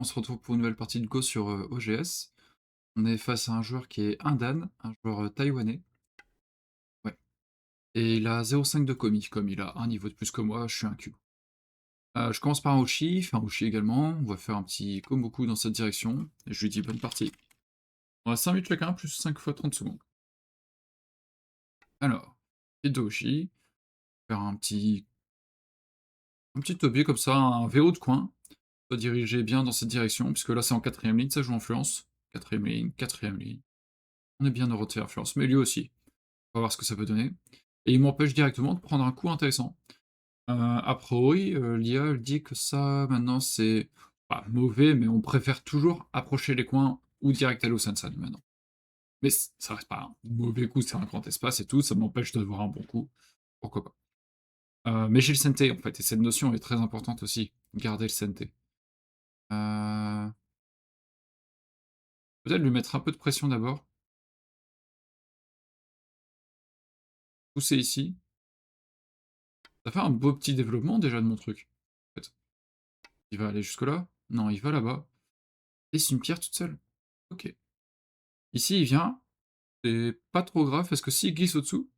On se retrouve pour une nouvelle partie de Go sur OGS. On est face à un joueur qui est Indan, un joueur taïwanais. Ouais. Et il a 0,5 de commis, comme il a un niveau de plus que moi, je suis un Q. Je commence par un Uchi, il fait un Uchi également. On va faire un petit Komoku dans cette direction. Et je lui dis bonne partie. On a 5 minutes chacun, plus 5 fois 30 secondes. Alors, hit de Uchi, faire un petit tobier comme ça, un verrou de coin. On va diriger bien dans cette direction, puisque là c'est en quatrième ligne, ça joue influence. Quatrième ligne, quatrième ligne. On est bien heureux de faire influence, mais lui aussi. On va voir ce que ça peut donner. Et il m'empêche directement de prendre un coup intéressant. A priori, l'IA elle dit que ça maintenant c'est pas mauvais, mais on préfère toujours approcher les coins ou direct aller au Sansan maintenant. Mais ça reste pas un mauvais coup, c'est un grand espace et tout, ça m'empêche de voir un bon coup, pourquoi pas. Mais j'ai le Sente en fait, et cette notion est très importante aussi, garder le Sente. Heu, Peut-être lui mettre un peu de pression d'abord, pousser ici. Ça fait un beau petit développement déjà de mon truc, en fait. Il va aller jusque là? Non, il va là-bas. Et c'est une pierre toute seule. OK. Ici, il vient, c'est pas trop grave parce que s'il glisse au-dessous,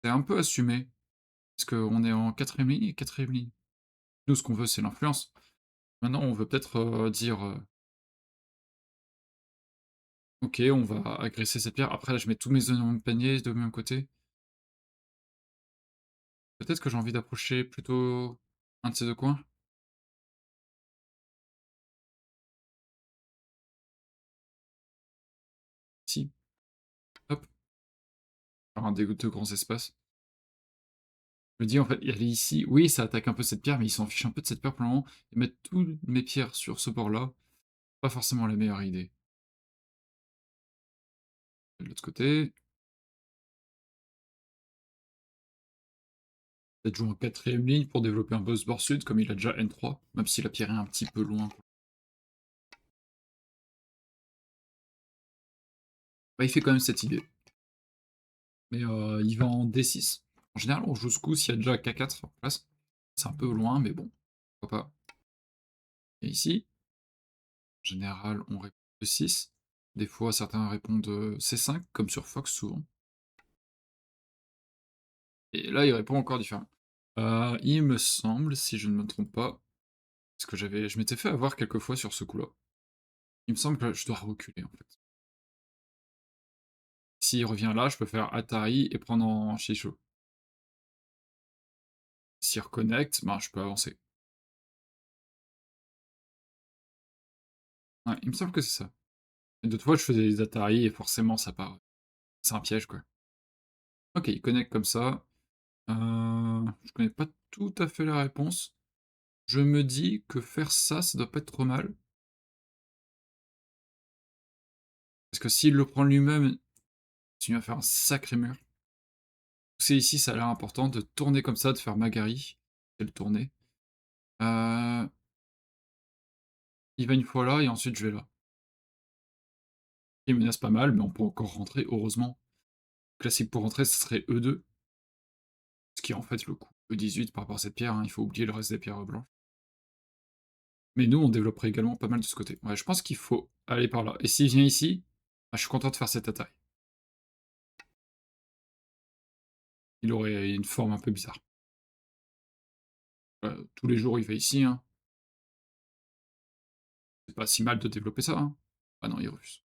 c'est un peu assumé. Parce qu'on est en quatrième ligne et quatrième ligne. Nous, ce qu'on veut, c'est l'influence. Maintenant, on veut peut-être, dire, «OK, on va agresser cette pierre». Après là, je mets tous mes œufs dans le même panier, de mon côté. Peut-être que j'ai envie d'approcher plutôt un de ces 2 coins? Ici, hop, faire un des 2 grands espaces. Je me dis, en fait, y aller ici, oui, ça attaque un peu cette pierre, mais il s'en fiche un peu de cette pierre pour le moment et mettre toutes mes pierres sur ce bord-là, pas forcément la meilleure idée. De l'autre côté, peut-être jouer en quatrième ligne pour développer un peu ce bord sud, comme il a déjà N3, même si la pierre est un petit peu loin. Bah, il fait quand même cette idée, mais il va en D6. En général, on joue ce coup s'il y a déjà K4 en place. C'est un peu loin, mais bon, pourquoi pas. Et ici, en général, on répond E6. Des fois, certains répondent C5, comme sur Fox souvent. Et là, il répond encore différemment. Il me semble, si je ne me trompe pas, parce que je m'étais fait avoir quelques fois sur ce coup-là. Il me semble que je dois reculer en fait. S'il revient là, je peux faire Atari et prendre en Shisho. S'il reconnecte, ben, je peux avancer. Ouais, il me semble que c'est ça. Et d'autres fois, je faisais des Atari et forcément ça part. C'est un piège, quoi. OK, il connecte comme ça. Je connais pas tout à fait la réponse. Je me dis que faire ça, ça doit pas être trop mal. Parce que s'il le prend lui-même, il va faire un sacré mur. C'est ici, ça a l'air important de tourner comme ça, de faire Magari. Et le tourner. Heu, il va une fois là et ensuite je vais là. Il menace pas mal, mais on peut encore rentrer, heureusement. Classique pour rentrer, ce serait E2, ce qui est en fait le coup E18 par rapport à cette pierre, hein, il faut oublier le reste des pierres blanches. Mais nous, on développerait également pas mal de ce côté. Ouais, je pense qu'il faut aller par là. Et s'il vient ici, bah, je suis content de faire cette attaque. Il aurait une forme un peu bizarre. Tous les jours, il va ici, hein. C'est pas si mal de développer ça, hein. Ah non, il refuse.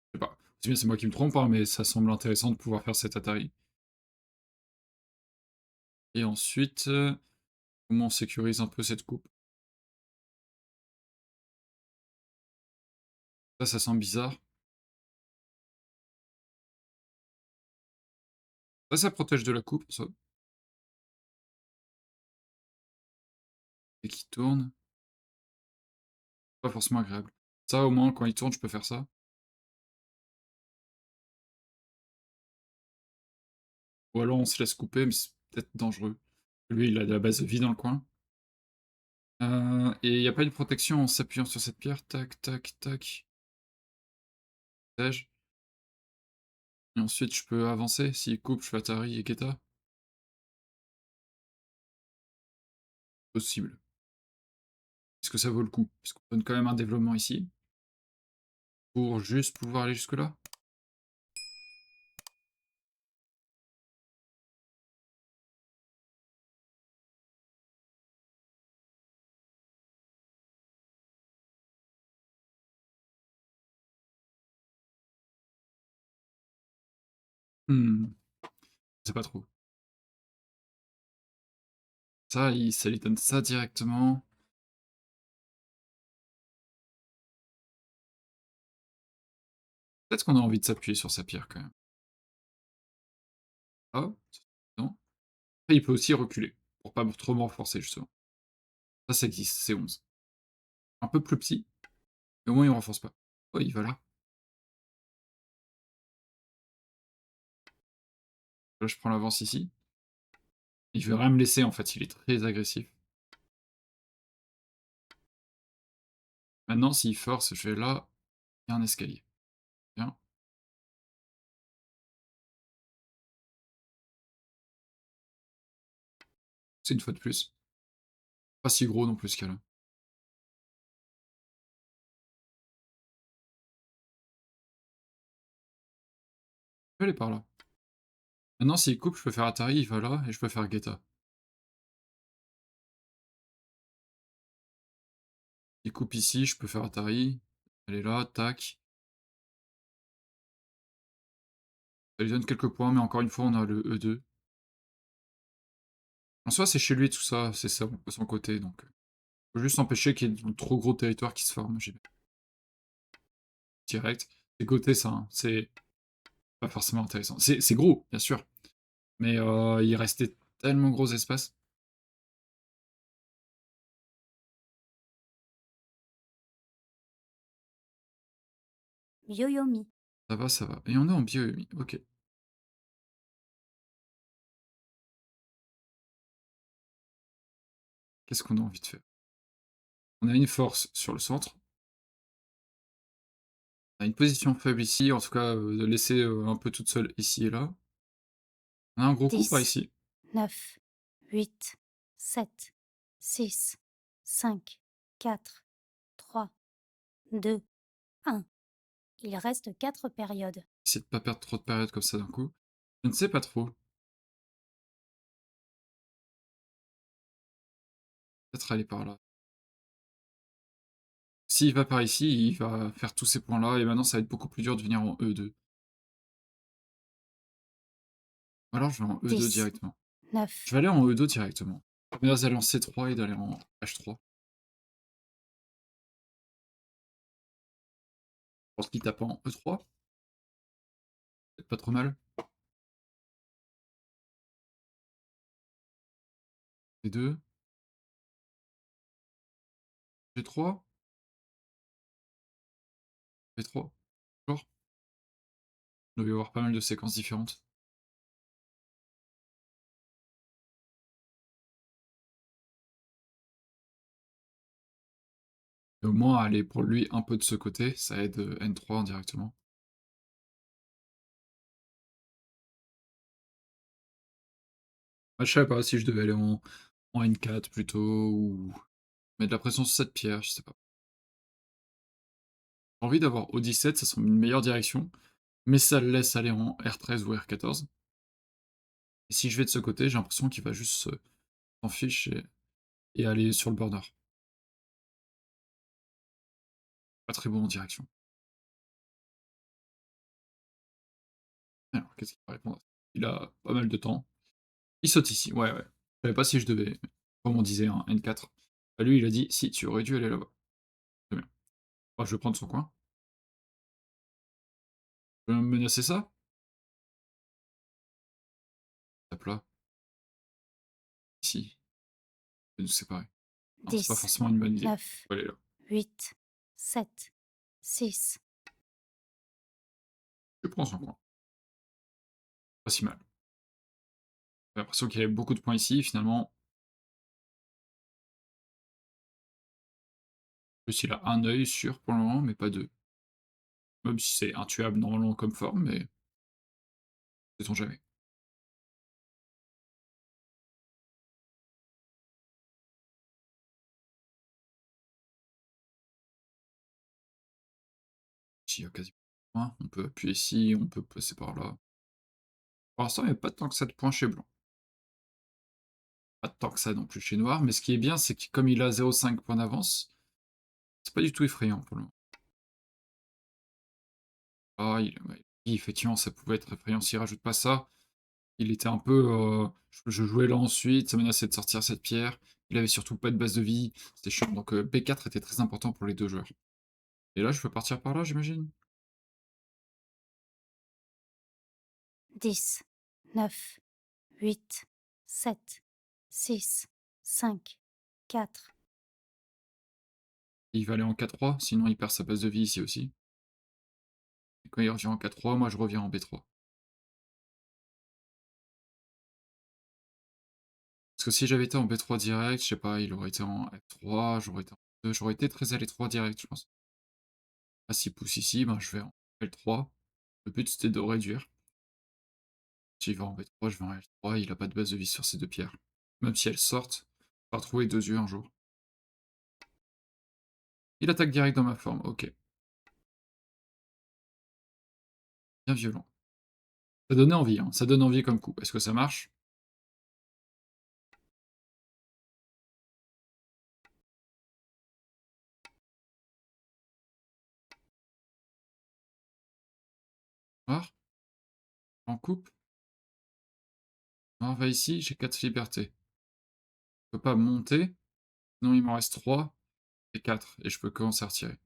Je sais pas. C'est bien, c'est moi qui me trompe, hein, mais ça semble intéressant de pouvoir faire cette Atari. Et ensuite, comment on sécurise un peu cette coupe? Ça sent bizarre. Ça protège de la coupe, ça. Et qui tourne, pas forcément agréable. Ça, au moins, quand il tourne, je peux faire ça. Ou alors on se laisse couper, mais c'est peut-être dangereux. Lui, il a de la base de vie dans le coin. Et il y a pas une protection en s'appuyant sur cette pierre. Tac, tac, tac. Protège. Et ensuite, je peux avancer. S'il coupe, je fais Atari et Geta. Possible. Est-ce que ça vaut le coup? Puisqu'on donne quand même un développement ici, pour juste pouvoir aller jusque-là? Mmh, je sais pas trop. Ça lui donne ça directement. Peut-être qu'on a envie de s'appuyer sur sa pierre quand même. Ah, non. Après il peut aussi reculer, pour pas trop me renforcer justement. Ça existe, c'est 11. Un peu plus petit, mais au moins il renforce pas. Oh, il va là. Là, je prends l'avance ici. Il veut rien me laisser en fait, il est très agressif. Maintenant s'il force, je vais là, il y a un escalier. Bien, c'est une fois de plus. Pas si gros non plus ce cas-là. Je vais aller par là. Maintenant s'il coupe, je peux faire Atari, il va là et je peux faire Guetta. Il coupe ici, je peux faire Atari, elle est là, tac. Ça lui donne quelques points, mais encore une fois, on a le E2. En soi, c'est chez lui tout ça, c'est son côté, donc faut juste empêcher qu'il y ait de trop gros territoire qui se forment, j'y vais direct. C'est côté ça, hein, c'est pas forcément intéressant. C'est gros, bien sûr, mais il restait tellement gros espace. Yoyomi. Ça va. Et on est en bioémie, OK. Qu'est-ce qu'on a envie de faire? On a une force sur le centre, on a une position faible ici, en tout cas, de laisser, un peu toute seule ici et là. On a un gros coup par 10, ici. 9, 8, 7, 6, 5, 4, 3, 2, 1. Il reste 4 périodes. Essayer de pas perdre trop de périodes comme ça d'un coup. Je ne sais pas trop. Peut-être aller par là. S'il va par ici, il va faire tous ces points-là et maintenant ça va être beaucoup plus dur de venir en E2. Ou alors je vais en E2 10, directement. Je 9, vais aller en E2 directement. Mieux d'aller en C3 et d'aller en H3. Je pense qu'il tape en E3, peut-être pas trop mal. C2, G3, B3, toujours. Il doit y avoir pas mal de séquences différentes. Et au moins aller pour lui un peu de ce côté, ça aide N3 indirectement. Ah, je sais pas si je devais aller en N4 plutôt ou mettre de la pression sur cette pierre, je sais pas. J'ai envie d'avoir O17, ça serait une meilleure direction, mais ça le laisse aller en R13 ou R14. Et si je vais de ce côté, j'ai l'impression qu'il va juste s'en fiche et aller sur le border. Pas très bon en direction. Alors, qu'est-ce qu'il va répondre à ça? Il a pas mal de temps. Il saute ici, ouais, ouais. Je savais pas si je devais, comme on disait, un N4. Bah, lui, il a dit: «Si, tu aurais dû aller là-bas». Très bien. Bah, je vais prendre son coin. Je vais menacer ça? Tape là, ici, je vais nous séparer. Non, c'est pas 10, forcément une bonne idée. 9, Faut aller là. 8, 7, 6. Je prends son coin. Pas si mal. J'ai l'impression qu'il y avait beaucoup de points ici, finalement, en plus il a un œil sûr pour le moment, mais pas 2. Même si c'est intuable normalement comme forme, mais sait-on jamais. ici, il y a quasiment point. On peut appuyer ici, on peut passer par là. Pour l'instant, il n'y a pas tant que ça de points chez blanc. Pas tant que ça non plus chez noir, mais ce qui est bien, c'est que comme il a 0,5 points d'avance, c'est pas du tout effrayant pour le moment. Ah, ouais, oui, effectivement, ça pouvait être effrayant s'il rajoute pas ça. Il était un peu, je jouais là ensuite, ça menaçait de sortir cette pierre. Il avait surtout pas de base de vie, c'était chiant. Donc B4 était très important pour les 2 joueurs. Et là, je peux partir par là, j'imagine? 10, 9, 8, 7, 6, 5, 4, Il va aller en K3, sinon il perd sa base de vie ici aussi. Et quand il revient en K3, moi je reviens en B3. Parce que si j'avais été en B3 direct, je sais pas, il aurait été en F3, j'aurais été en F2, j'aurais été très allé 3 direct, je pense. Là, s'il pousse ici, ben, je vais en L3. Le but, c'était de réduire. S'il va en B3, je vais en L3, il a pas de base de vie sur ces 2 pierres. Même si elles sortent, on va retrouver 2 yeux un jour. Il attaque direct dans ma forme, OK. Bien violent. Ça donnait envie, hein, ça donne envie comme coup. Est-ce que ça marche? Noir? En coupe? Noir va ici, j'ai 4 libertés. Je peux pas monter, sinon il m'en reste 3 et 4 et je peux commencer à retirer.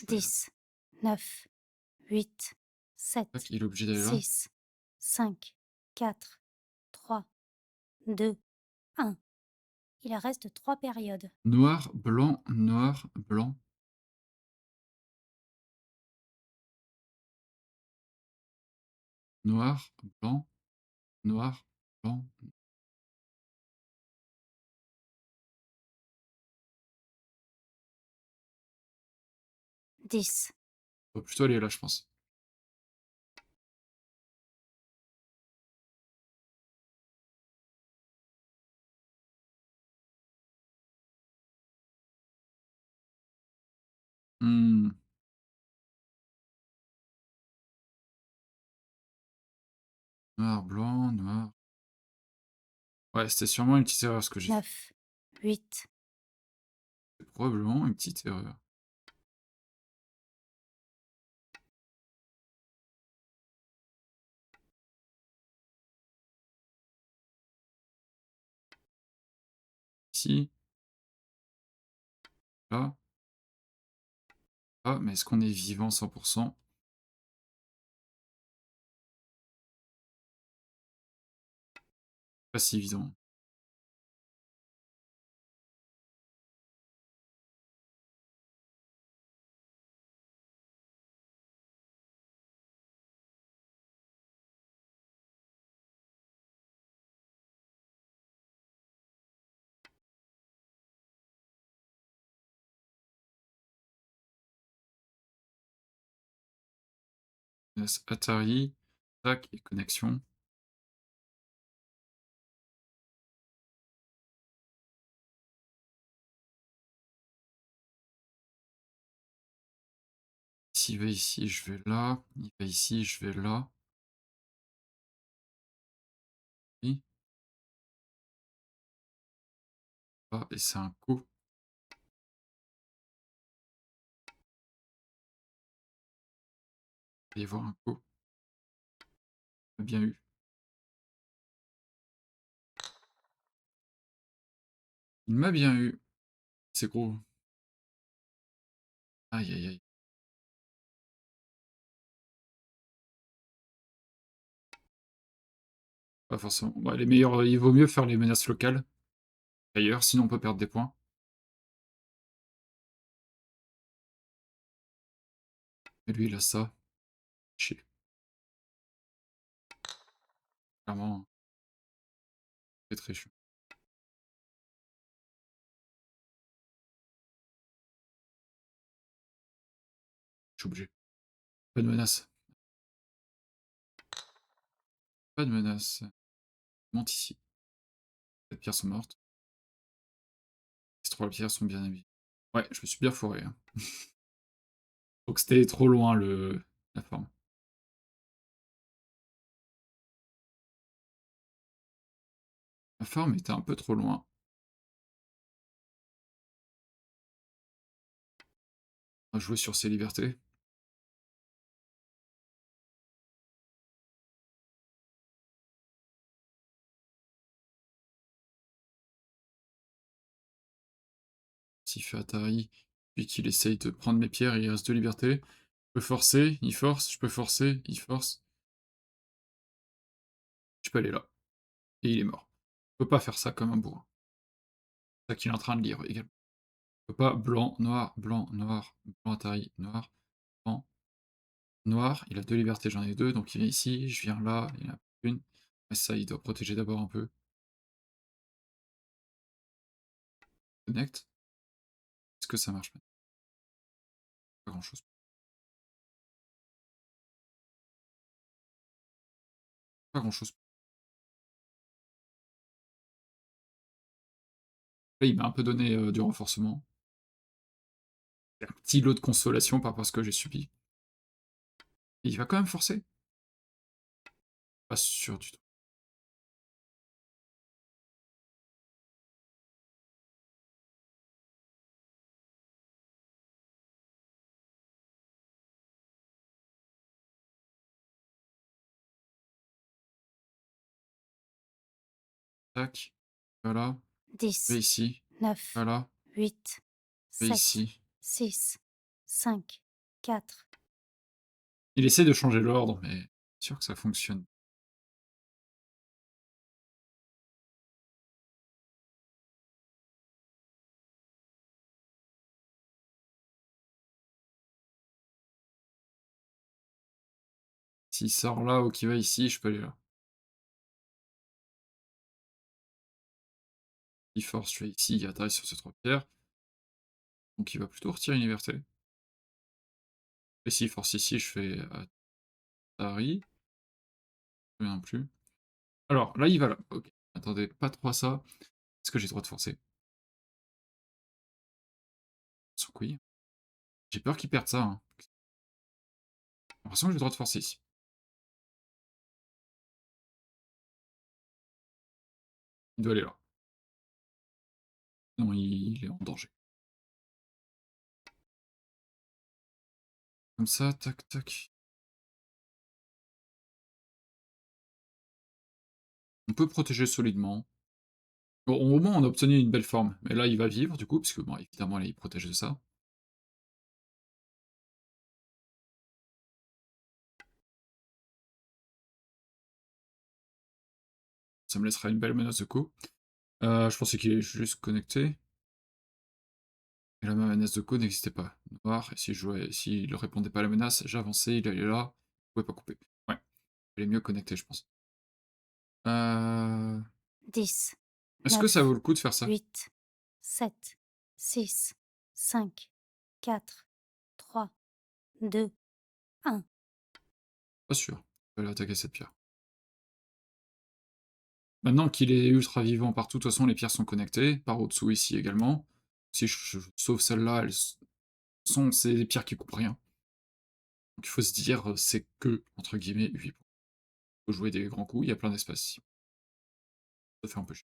10, 9, 8, Tac, 7, il est obligé d'aller là. 6, 5, 4, 3, 2, 1. Il reste 3 périodes. Noir, blanc, noir, blanc. Noir, blanc, noir, blanc. 10, Faut plutôt aller là, je pense. Mmh. Noir, blanc, noir. Ouais, c'était sûrement une petite erreur ce que j'ai fait. 9, 8, C'est probablement une petite erreur. Ici, là, là, mais est-ce qu'on est vivant 100%? Pas si évident. Laisse Atari, tac et connexion. S'il va ici, je vais là. Il va ici, je vais là. Oui, là, et c'est un coup. Il va y avoir un coup. Il m'a bien eu. Il m'a bien eu. C'est gros. Aïe, aïe, aïe. Pas forcément. Ouais, les meilleurs, il vaut mieux faire les menaces locales ailleurs, sinon on peut perdre des points. Et lui, il a ça. Chier. Clairement, c'est très chiant. Je suis obligé. Pas de menace. Pas de menace. Monte ici. Les pierres sont mortes. 3 pierres sont bien abîmées. Ouais, je me suis bien foiré, hein. Donc c'était trop loin la forme. La forme était un peu trop loin. On va jouer sur ses libertés. S'il fait Atari, puis qu'il essaye de prendre mes pierres, il reste 2 libertés. Je peux forcer, il force, je peux forcer, il force. Je peux aller là. Et il est mort. Je peux pas faire ça comme un bourrin. C'est ça qu'il est en train de lire également. Je peux pas blanc, noir, blanc Atari, noir, blanc, noir. Il a 2 libertés, j'en ai 2, donc il vient ici, je viens là, il en a une. Mais ça, il doit protéger d'abord un peu. Connect. Est-ce que ça marche? Pas grand-chose. Pas grand-chose. Là, il m'a un peu donné, du renforcement. Un petit lot de consolation par rapport à ce que j'ai subi. Et il va quand même forcer? Pas sûr du tout. Tac, voilà, va 10, ici, 9, voilà, 8, va 7, ici. 6, 5, 4. Il essaie de changer l'ordre, mais sûr que ça fonctionne. S'il sort là ou qu'il va ici, je peux aller là. Il force, je vais ici, il atterrit sur ces 3 pierres. Donc il va plutôt retirer une liberté. Et s'il force ici, je fais Atari. Non plus. Alors, là, il va là. OK. Attendez, pas trop à ça. Est-ce que j'ai le droit de forcer? Sans couille. J'ai peur qu'il perde ça, hein. J'ai l'impression que j'ai le droit de forcer ici. Il doit aller là. Non, il est en danger. Comme ça, tac, tac. On peut protéger solidement. Bon, au moins, on a obtenu une belle forme. Mais là, il va vivre, du coup, parce que, bon, évidemment, là, il protège de ça. Ça me laissera une belle menace de coup. Je pensais qu'il est juste connecté. Et la menace de coup n'existait pas. Noir, et s'il ne répondait pas à la menace, j'avançais, il allait là. Je pouvais pas couper. Ouais, il est mieux connecté, je pense. 10, Est-ce que ça 9, vaut le coup de faire ça? 8, 7, 6, 5, 4, 3, 2, 1. Pas sûr. Je vais aller attaquer cette pierre. Maintenant qu'il est ultra vivant partout, de toute façon, les pierres sont connectées, par au-dessous ici également. Si je sauve celle-là, c'est des pierres qui coupent rien. Donc il faut se dire, c'est que, entre guillemets, 8 points. Il faut jouer des grands coups, il y a plein d'espace ici. Ça fait un peu chier.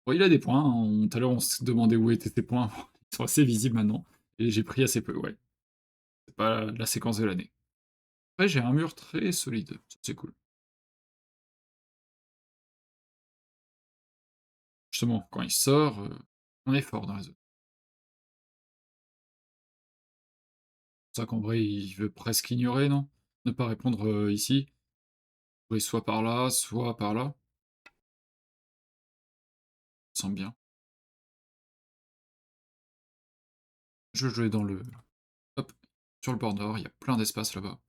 Bon, il a des points, hein, tout à l'heure on se demandait où étaient ses points, ils sont assez visibles maintenant, et j'ai pris assez peu, ouais. C'est pas la séquence de l'année. Après j'ai un mur très solide, ça c'est cool. Justement, quand il sort, on est fort dans la zone. C'est ça qu'en vrai il veut presque ignorer, non? Ne pas répondre, ici. Jouer soit par là, soit par là. Ça semble bien. Je jouais dans le hop, sur le bord nord, il y a plein d'espace là-bas.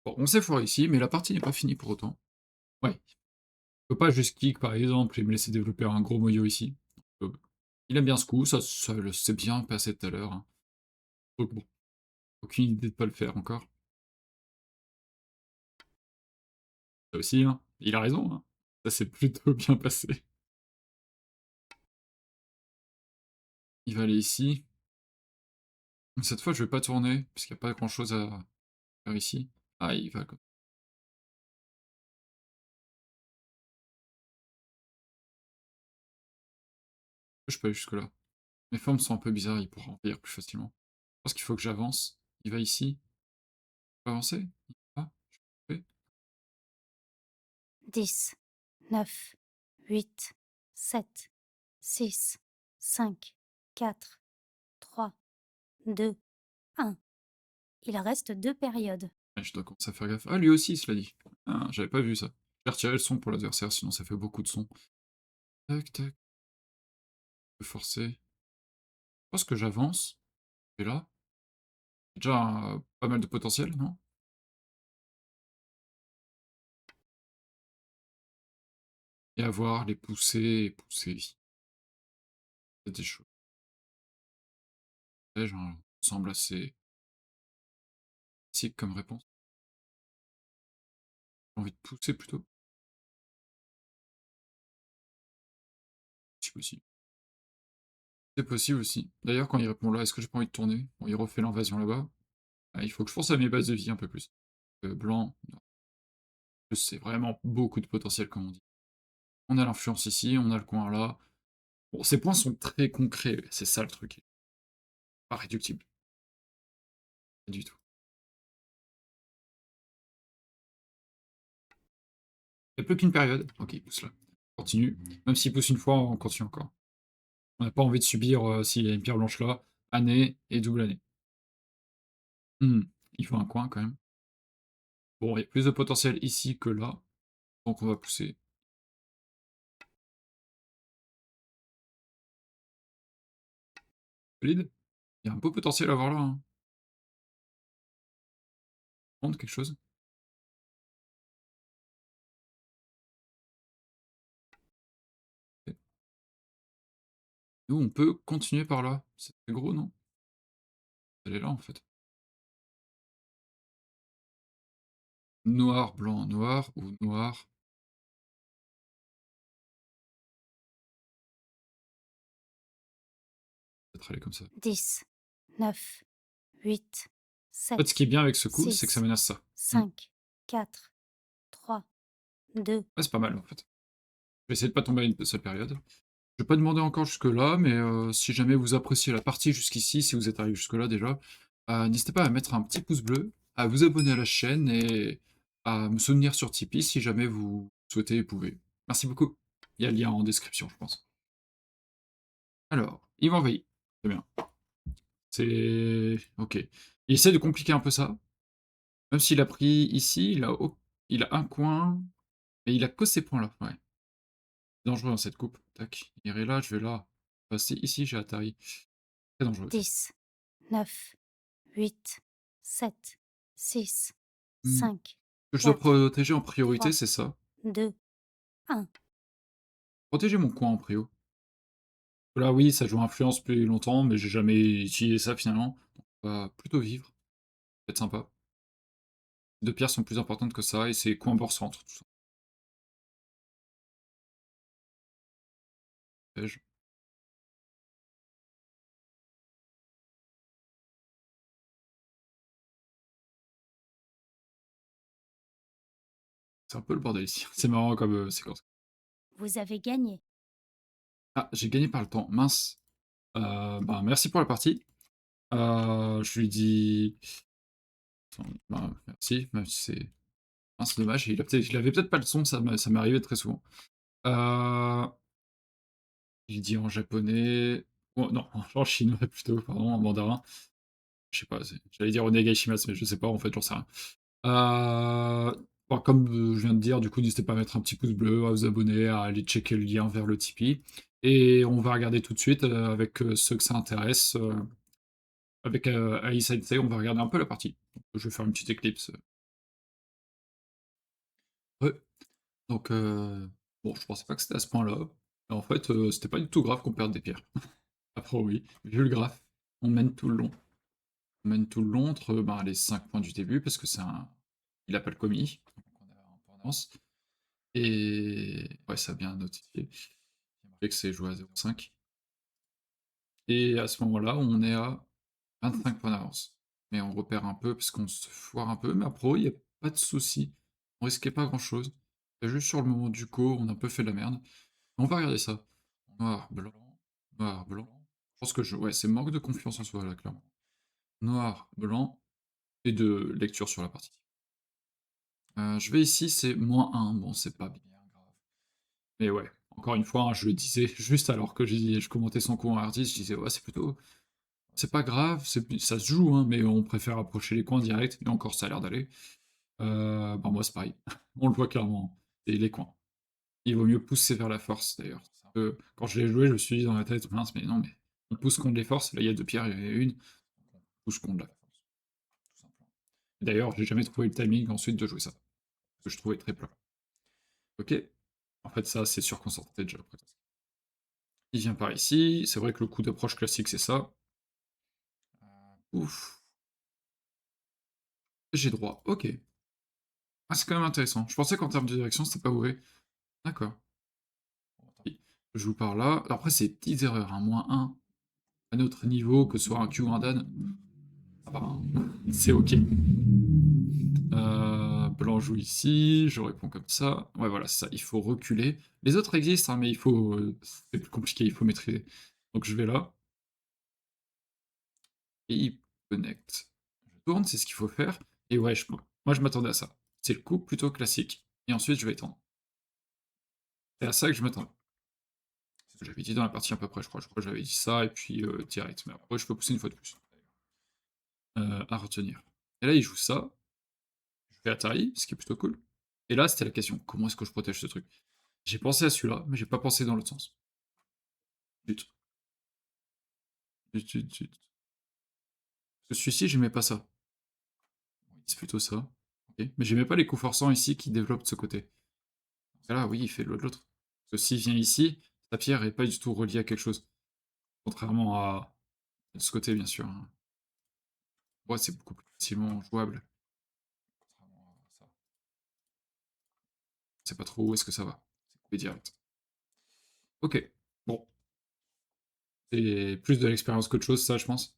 Bon, on s'est foiré ici, mais la partie n'est pas finie pour autant. Ouais, il peut pas juste kick par exemple et me laisser développer un gros moyo ici. Heu, il aime bien ce coup, ça le s'est bien passé tout à l'heure, hein. Donc bon, aucune idée de pas le faire encore. Ça aussi, hein, il a raison, hein. Ça s'est plutôt bien passé. Il va aller ici. Cette fois, je vais pas tourner, puisqu'il y a pas grand-chose à faire ici. Ah, il va comme je peux aller jusque-là. Mes formes sont un peu bizarres, il pourra envahir plus facilement. Je pense qu'il faut que j'avance. Il va ici. Je peux avancer? Ah, je fais. 10, 9, 8, 7, 6, 5, 4, 3, 2, 1. Il reste 2 périodes. Ouais, je dois commencer à faire gaffe. Ah, lui aussi, cela dit. Ah, j'avais pas vu ça. Je vais retirer le son pour l'adversaire, sinon ça fait beaucoup de son. Tac, tac. Je peux forcer. Je pense que j'avance. Et là, j'ai déjà pas mal de potentiel, non? Et avoir les pousser et pousser. C'est des choses. Ouais, genre, semble assez classique comme réponse. J'ai envie de pousser plutôt. Si possible. C'est possible aussi. D'ailleurs, quand il répond là, est-ce que j'ai pas envie de tourner? Bon, il refait l'invasion là-bas. Ah, il faut que je pense à mes bases de vie un peu plus. Blanc, non. C'est vraiment beaucoup de potentiel, comme on dit. On a l'influence ici, on a le coin là. Bon, ces points sont très concrets, c'est ça le truc. Pas réductible, pas du tout. Il n'y a plus qu'une période. Ok, il pousse là. Continue. Même s'il pousse une fois, on continue encore. On n'a pas envie de subir, s'il y a une pierre blanche là, année et double année. Il faut un coin quand même. Bon, il y a plus de potentiel ici que là, donc on va pousser. Solide. Il y a un beau potentiel à avoir là, hein. Prendre quelque chose. Ok. Nous, on peut continuer par là. C'est très gros, non? Elle est là, en fait. Noir, blanc, noir ou noir. Peut-être aller comme ça. 10, 9, 8, En fait, ce qui est 7, bien avec ce coup, c'est que ça 6, menace ça. 5, 4, 3, 2. Ouais, c'est pas mal, en fait. Je vais essayer de pas tomber à une seule période. Je vais pas demander encore jusque-là, mais si jamais vous appréciez la partie jusqu'ici, si vous êtes arrivé jusque-là déjà, n'hésitez pas à mettre un petit pouce bleu, à vous abonner à la chaîne et à me soutenir sur Tipeee si jamais vous souhaitez et pouvez. Merci beaucoup. Il y a le lien en description, je pense. Alors, il m'envahit. Très bien. C'est OK. Il essaie de compliquer un peu ça. Même s'il a pris ici, il a un coin, mais il a que ces points-là, ouais. Dangereux dans cette coupe. Tac, il irait là, je vais là. Passer ici, j'ai atterri. Très dangereux. 10, 9, 8, 7, 6, Mmh. 5, Ce que je dois 4, protéger en priorité, 3, c'est ça. 2, 1. Protéger mon coin en prio. Là, oui, ça joue influence plus longtemps, mais j'ai jamais utilisé ça finalement. Donc on va plutôt vivre. Ça va être sympa. 2 pierres sont plus importantes que ça et c'est coin bord centre, tout ça. Protège. C'est un peu le bordel ici. C'est marrant comme, séquence. Vous avez gagné. Ah, j'ai gagné par le temps, mince. Ben, merci pour la partie. Je lui dis ben, merci, même si c'est mince, dommage, il avait peut-être pas le son, ça m'est arrivé très souvent. Heu, il dit en japonais oh non, en chinois plutôt, pardon, en mandarin. Je sais pas, j'allais dire onegai shimasu, mais je sais pas, en fait, j'en sais rien. Bon, comme, je viens de dire, du coup, n'hésitez pas à mettre un petit pouce bleu, à vous abonner, à aller checker le lien vers le Tipeee et on va regarder tout de suite, avec, ceux que ça intéresse, avec, AI Sensei, on va regarder un peu la partie. Donc, je vais faire une petite éclipse. Ouais, donc, bon, je pensais pas que c'était à ce point-là. Et en fait, c'était pas du tout grave qu'on perde des pierres. Après oui, vu le graphe, on mène tout le long. On mène tout le long entre, ben, les 5 points du début parce que c'est un il a pas le commis, donc on a un point d'avance et ouais, ça a bien notifié. Il y a marqué que c'est joué à 0,5 et à ce moment-là, on est à 25 points d'avance. Mais on repère un peu parce qu'on se foire un peu, mais après il y a pas de souci. On risquait pas grand-chose. C'est juste sur le moment du coup, on a un peu fait de la merde. On va regarder ça. Noir, blanc, noir, blanc. Je pense que ouais, c'est manque de confiance en soi là, clairement. Noir, blanc et de lecture sur la partie. Je vais ici, c'est -1. Bon, c'est pas bien grave. Mais ouais, encore une fois, hein, je le disais juste alors que je commentais son coup en hardiste, je disais: «Ouais, c'est pas grave, ça se joue, hein, mais on préfère approcher les coins direct» et encore ça a l'air d'aller. Bah, moi, c'est pareil. On le voit clairement, et les coins. Il vaut mieux pousser vers la force d'ailleurs. Quand je l'ai joué, je me suis dit dans la tête: «Mince, mais non, mais on pousse contre les forces, là, il y a 2 pierres, il y en a une, on pousse contre la force», tout simplement. D'ailleurs, j'ai jamais trouvé le timing ensuite de jouer ça, que je trouvais très plat. OK. En fait, ça, c'est sûr qu'on s'en sortait déjà après. Il vient par ici, c'est vrai que le coup d'approche classique, c'est ça. Ouf, j'ai droit, OK. Ah, c'est quand même intéressant. Je pensais qu'en termes de direction, c'était pas mauvais. D'accord. Oui, je joue par là. Après, c'est des petites erreurs, hein, -1 à notre niveau, que ce soit un Q ou un Dan, ça va, hein. C'est OK. Blanc joue ici, je réponds comme ça. Ouais, voilà, c'est ça, il faut reculer. Les autres existent, hein, mais c'est plus compliqué, il faut maîtriser. Donc je vais là, et il connecte. Je tourne, c'est ce qu'il faut faire, et ouais, moi je m'attendais à ça. C'est le coup plutôt classique, et ensuite je vais étendre. C'est à ça que je m'attendais. C'est ce que j'avais dit dans la partie à peu près, je crois. Je crois que j'avais dit ça, et puis direct. Mais après, je peux pousser une fois de plus. À retenir. Et là, il joue ça, je fais Atari, ce qui est plutôt cool. Et là, c'était la question, comment est-ce que je protège ce truc? J'ai pensé à celui-là, mais j'ai pas pensé dans l'autre sens. Zut. Zut, zut, zut. Parce que celui-ci, j'aimais pas ça. C'est plutôt ça. OK. Mais j'aimais pas les coups forçants ici qui développent de ce côté. Là, oui, il fait l'autre. Parce que s'il vient ici, sa pierre est pas du tout reliée à quelque chose. Contrairement à de ce côté, bien sûr, hein. Ouais, c'est beaucoup plus facilement jouable. Contrairement à ça. Je sais pas trop où est-ce que ça va. C'est coupé direct. OK. Bon, c'est plus de l'expérience qu'autre chose, ça, je pense.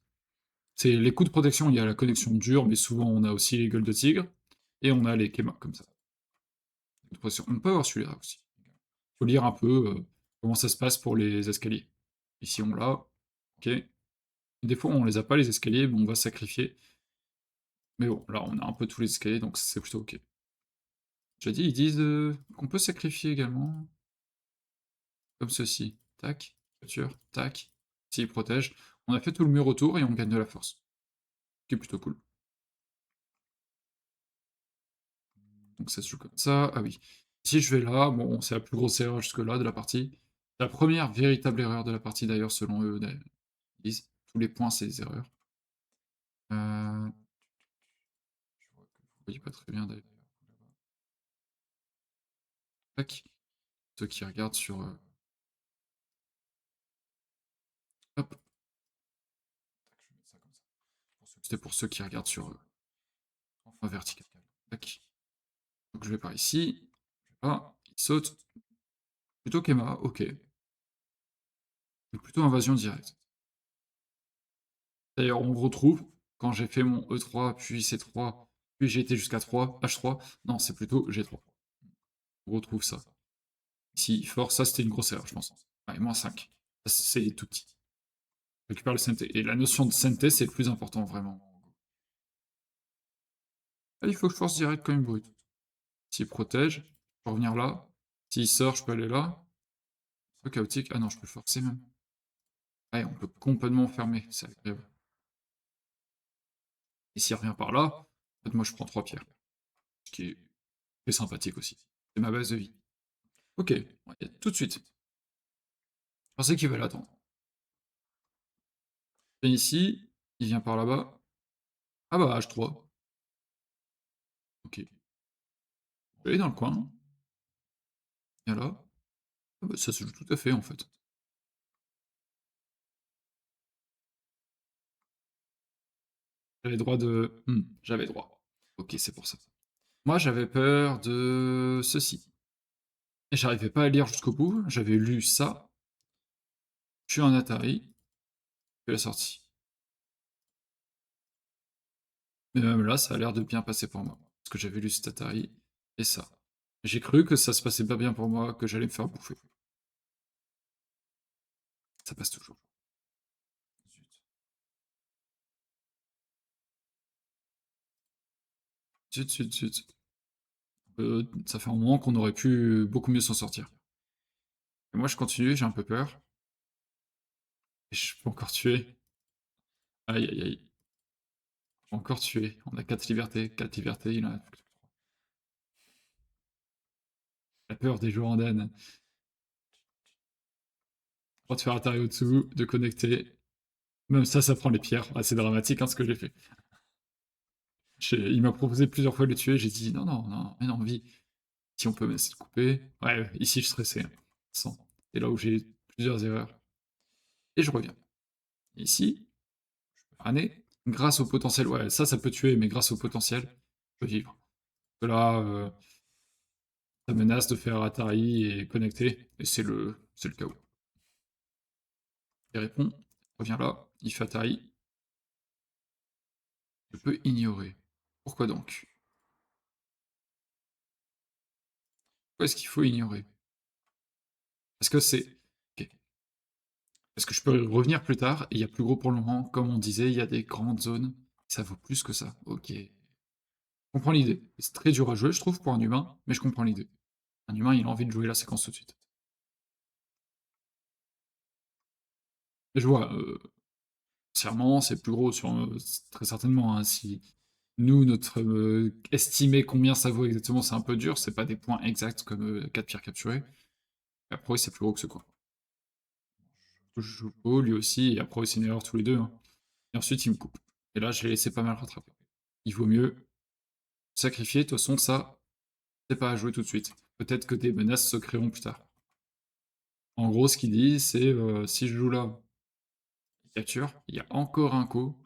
C'est les coups de protection, il y a la connexion dure, mais souvent on a aussi les gueules de tigre, et on a les kémas, comme ça. De protection. On peut avoir celui-là aussi. Faut lire un peu comment ça se passe pour les escaliers. Ici on l'a, ok. Des fois on les a pas les escaliers, mais on va sacrifier. Mais bon, là on a un peu tous les escaliers, donc c'est plutôt ok. J'ai dit, ils disent qu'on peut sacrifier également, comme ceci. Tac, voiture, tac. S'il protège. On a fait tout le mur autour et on gagne de la force. Ce qui est plutôt cool. Donc ça se joue comme ça. Ah oui. Si je vais là, bon, c'est la plus grosse erreur jusque-là de la partie. La première véritable erreur de la partie d'ailleurs, selon eux, ils disent. Tous les points, c'est des erreurs. Je vois que vous voyez pas très bien d'ailleurs. Tac. Ceux qui regardent sur. Hop. Tac, je vais mettre ça comme ça. C'était pour ceux qui regardent sur en vertical. Tac. Donc je vais par ici. Ah, il saute. Plutôt Kema, ok. Mais plutôt invasion directe. D'ailleurs, on retrouve, quand j'ai fait mon E3, puis C3, puis j'ai été jusqu'à 3, H3, non, c'est plutôt G3. On retrouve ça. Ici, fort, ça c'était une grosse erreur, je pense. Ouais, -5. C'est tout petit. Récupère le CNT. Et la notion de CNT, c'est le plus important, vraiment. Ah, il faut que je force direct quand même brut. S'il protège, je peux revenir là. S'il sort, je peux aller là. Un peu chaotique. Ah non, je peux le forcer même. Ouais, on peut complètement fermer, c'est agréable. Et s'il revient par là, en fait, moi je prends 3 pierres. Ce qui est très sympathique aussi. C'est ma base de vie. Ok, ouais, tout de suite. Je pensais qu'il va l'attendre. Et ici, il vient par là-bas. Ah bah, H3. Ok. Je vais aller dans le coin. Et là. Ah bah, ça se joue tout à fait en fait. J'avais droit de. J'avais droit. Ok, c'est pour ça. Moi, j'avais peur de ceci. Et j'arrivais pas à lire jusqu'au bout. J'avais lu ça. Je suis un Atari. fait la sortie. Mais même là, ça a l'air de bien passer pour moi. Parce que j'avais lu cet Atari et ça. J'ai cru que ça se passait pas bien pour moi, que j'allais me faire bouffer. Ça passe toujours. Zut. Zut, zut, zut. Ça fait un moment qu'on aurait pu beaucoup mieux s'en sortir. Et moi, je continue, j'ai un peu peur. Et je peux encore tuer. Aïe, aïe, aïe. Je peux encore tuer. On a 4 libertés. 4 libertés, il en a plus que 3. La peur des joueurs andins. Droit de faire Atari au-dessous, de connecter. Même ça prend les pierres. Ah, c'est dramatique hein, ce que j'ai fait. Il m'a proposé plusieurs fois de le tuer, j'ai dit: «Non, non, non, mais non, vie, si on peut essayer de couper». Ouais, ici je stressais, hein, sans. C'est là où j'ai plusieurs erreurs et je reviens. Ici, année, grâce au potentiel ouais, ça peut tuer, mais grâce au potentiel, je peux vivre. Parce que là, ça menace de faire Atari et connecter et c'est le chaos. Il répond, revient là, il fait Atari, je peux ignorer. Pourquoi donc? Pourquoi est-ce qu'il faut ignorer? Parce que c'est OK. Parce que je peux revenir plus tard et il y a plus gros pour le moment. Comme on disait, il y a des grandes zones, ça vaut plus que ça. OK. Je comprends l'idée. C'est très dur à jouer, je trouve, pour un humain, mais je comprends l'idée. Un humain, il a envie de jouer la séquence tout de suite. Et je vois, sincèrement, c'est plus gros sur, très certainement, hein. Si nous, notre, estimer combien ça vaut exactement, c'est un peu dur, c'est pas des points exacts comme, 4 pierres capturées. Après, c'est plus gros que ce quoi. Je joue haut, lui aussi, et après, c'est une erreur tous les 2, hein. Et ensuite, il me coupe. Et là, je l'ai laissé pas mal rattraper. Il vaut mieux sacrifier, de toute façon, ça, c'est pas à jouer tout de suite. Peut-être que des menaces se créeront plus tard. En gros, ce qu'il dit, c'est si je joue là, il capture, il y a encore un coup.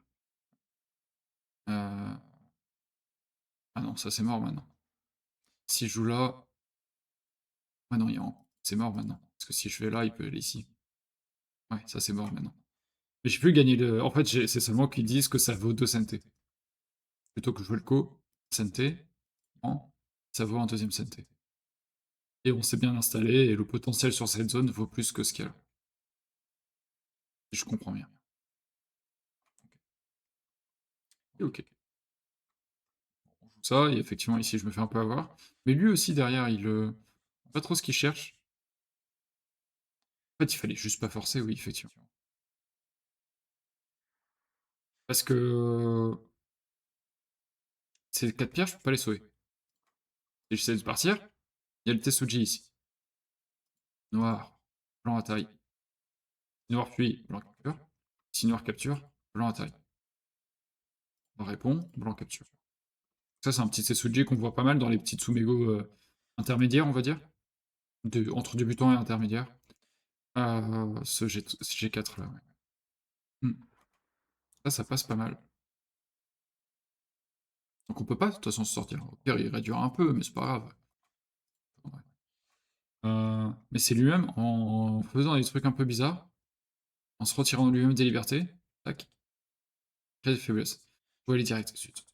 Ah non, ça c'est mort maintenant. Si je joue là, ah non, c'est mort maintenant. Parce que si je vais là, il peut aller ici. Ouais, ça c'est mort maintenant. Mais j'ai pu gagner le. En fait, c'est seulement qu'ils disent que ça vaut 2 CNT. Plutôt que jouer le co, CNT, ça vaut un deuxième CNT. Et on s'est bien installé, et le potentiel sur cette zone vaut plus que ce qu'il y a là. Si je comprends bien. Et ok. On joue ça, et effectivement, ici, je me fais un peu avoir. Mais lui aussi, derrière, pas trop ce qu'il cherche. En fait, il fallait juste pas forcer, oui, effectivement. Parce que ces 4 pierres, je peux pas les sauver. Si j'essaie de partir, il y a le Tetsuji ici. Noir, blanc Atari. Noir puis blanc capture. Si noir capture, blanc Atari. Noir répond, blanc capture. Ça, c'est un petit Tetsuji qu'on voit pas mal dans les petits Tsumego intermédiaires, on va dire. Entre débutant et intermédiaire. Ce G4 là, ouais. Ça passe pas mal. Donc on peut pas de toute façon se sortir. Au pire, il réduira un peu, mais c'est pas grave. Ouais. Mais c'est lui-même, en faisant des trucs un peu bizarres, en se retirant de lui-même des libertés, tac, cas de faiblesse. Faut aller direct, zut.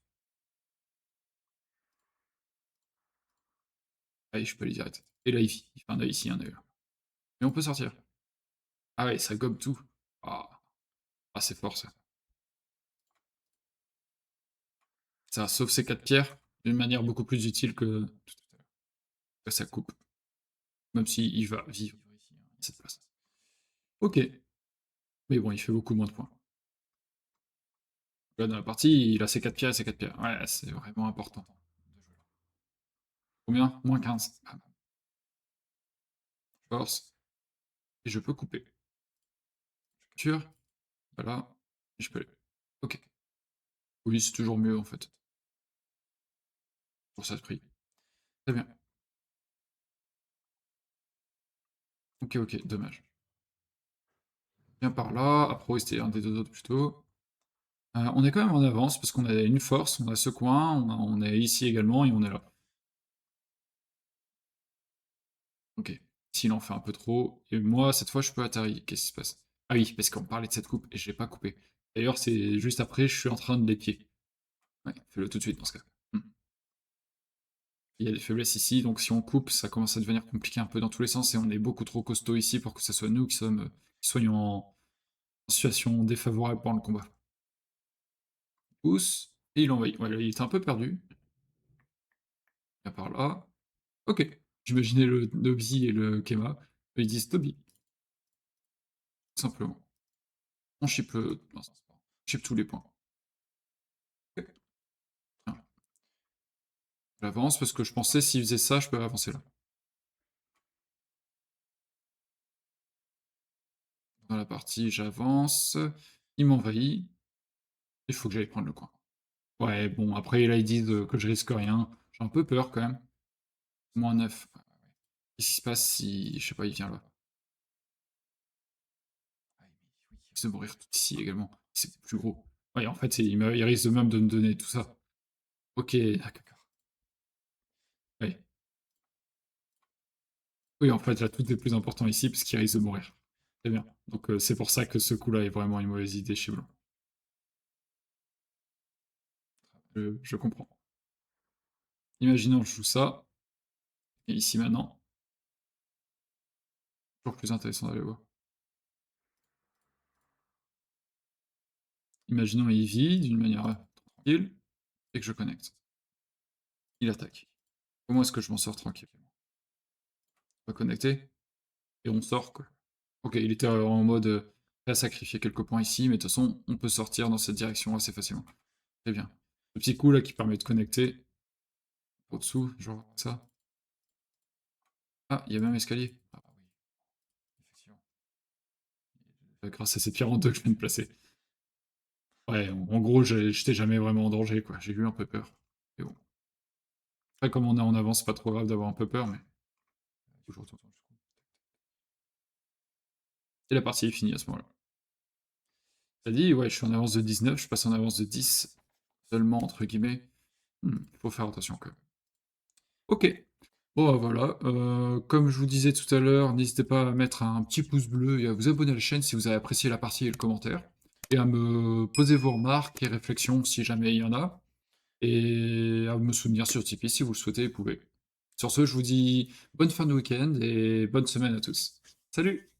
Allez, je peux aller direct. Et là, il fait un œil ici, un œil là. Mais on peut sortir. Ah ouais, ça gobe tout. Ah, ah c'est fort ça. Ça sauve ces 4 pierres d'une manière beaucoup plus utile que tout à l'heure. Là, ça coupe. Même s'il va vivre ici, à cette place. Ok. Mais bon, il fait beaucoup moins de points. Là, dans la partie, il a ses 4 pierres et ses 4 pierres. Ouais, c'est vraiment important. Combien? Moins 15. Ah, force. Et je peux couper. Je capture. Voilà. Et je peux aller. Ok. Oui, c'est toujours mieux en fait. Pour ça, prix. Très bien. Ok, ok, dommage. Bien par là. Après, oui, c'était un des deux autres plutôt. On est quand même en avance parce qu'on a une force, on a ce coin, on est ici également et on est là. Ok. S'il en fait un peu trop. Et moi, cette fois, je peux Atari. Qu'est-ce qui se passe? Ah oui, parce qu'on parlait de cette coupe et je l'ai pas coupée. D'ailleurs, c'est juste après, je suis en train de l'épier. Ouais, fais-le tout de suite dans ce cas. Mmh. Il y a des faiblesses ici, donc si on coupe, ça commence à devenir compliqué un peu dans tous les sens et on est beaucoup trop costaud ici pour que ce soit nous qui soyons en situation défavorable pendant le combat. Pousse, et il envahit. Ouais, là, il était un peu perdu. À part là. OK. J'imaginais le Nobby et le Kema. Eux, ils disent Toby, tout simplement. On ship le non, c'est pas grave. On ship tous les points. OK. Tiens, j'avance parce que je pensais s'il faisait ça, je peux avancer là. Dans la partie, j'avance. Il m'envahit. Il faut que j'aille prendre le coin. Ouais, bon, après, là, ils disent, que je risque rien. J'ai un peu peur quand même. -9. Ouais, ouais, ouais. Qu'est-ce qui se passe si, je sais pas, il vient là? Ah, il risque de mourir tout ici également. C'est plus gros. Ouais, en fait, il risque même de me donner tout ça. OK, d'accord. Oui. Oui, en fait, là, tout est plus important ici parce qu'il risque de mourir. Très bien. Donc, c'est pour ça que ce coup-là est vraiment une mauvaise idée chez Blanc. Je comprends. Imaginons, je joue ça, et ici maintenant, toujours plus intéressant d'aller voir. Imaginons, il vit d'une manière tranquille et que je connecte. Il attaque. Comment est-ce que je m'en sors tranquillement? On va connecter et on sort, quoi. OK, il était en mode, prêt à sacrifier quelques points ici, mais de toute façon, on peut sortir dans cette direction assez facilement. Très bien. Le petit coup là qui permet de connecter au-dessous, genre ça. Ah, il y a même escalier. Ah bah oui, effectivement. Grâce à ces pierres en 2 que je viens de placer. Ouais, en gros, j'étais jamais vraiment en danger, quoi. J'ai eu un peu peur. Mais bon. Après, comme on est en avance, c'est pas trop grave d'avoir un peu peur, mais toujours autant jusqu'au bout. Et la partie est finie à ce moment-là. Tu dit, ouais, je suis en avance de 19, je passe en avance de 10 seulement, entre guillemets. Faut faire attention quand même. OK. Bon, bah, voilà, comme je vous disais tout à l'heure, n'hésitez pas à mettre un petit pouce bleu et à vous abonner à la chaîne si vous avez apprécié la partie et le commentaire. Et à me poser vos remarques et réflexions si jamais il y en a. Et à me soutenir sur Tipeee si vous le souhaitez, vous pouvez. Sur ce, je vous dis bonne fin de week-end et bonne semaine à tous. Salut!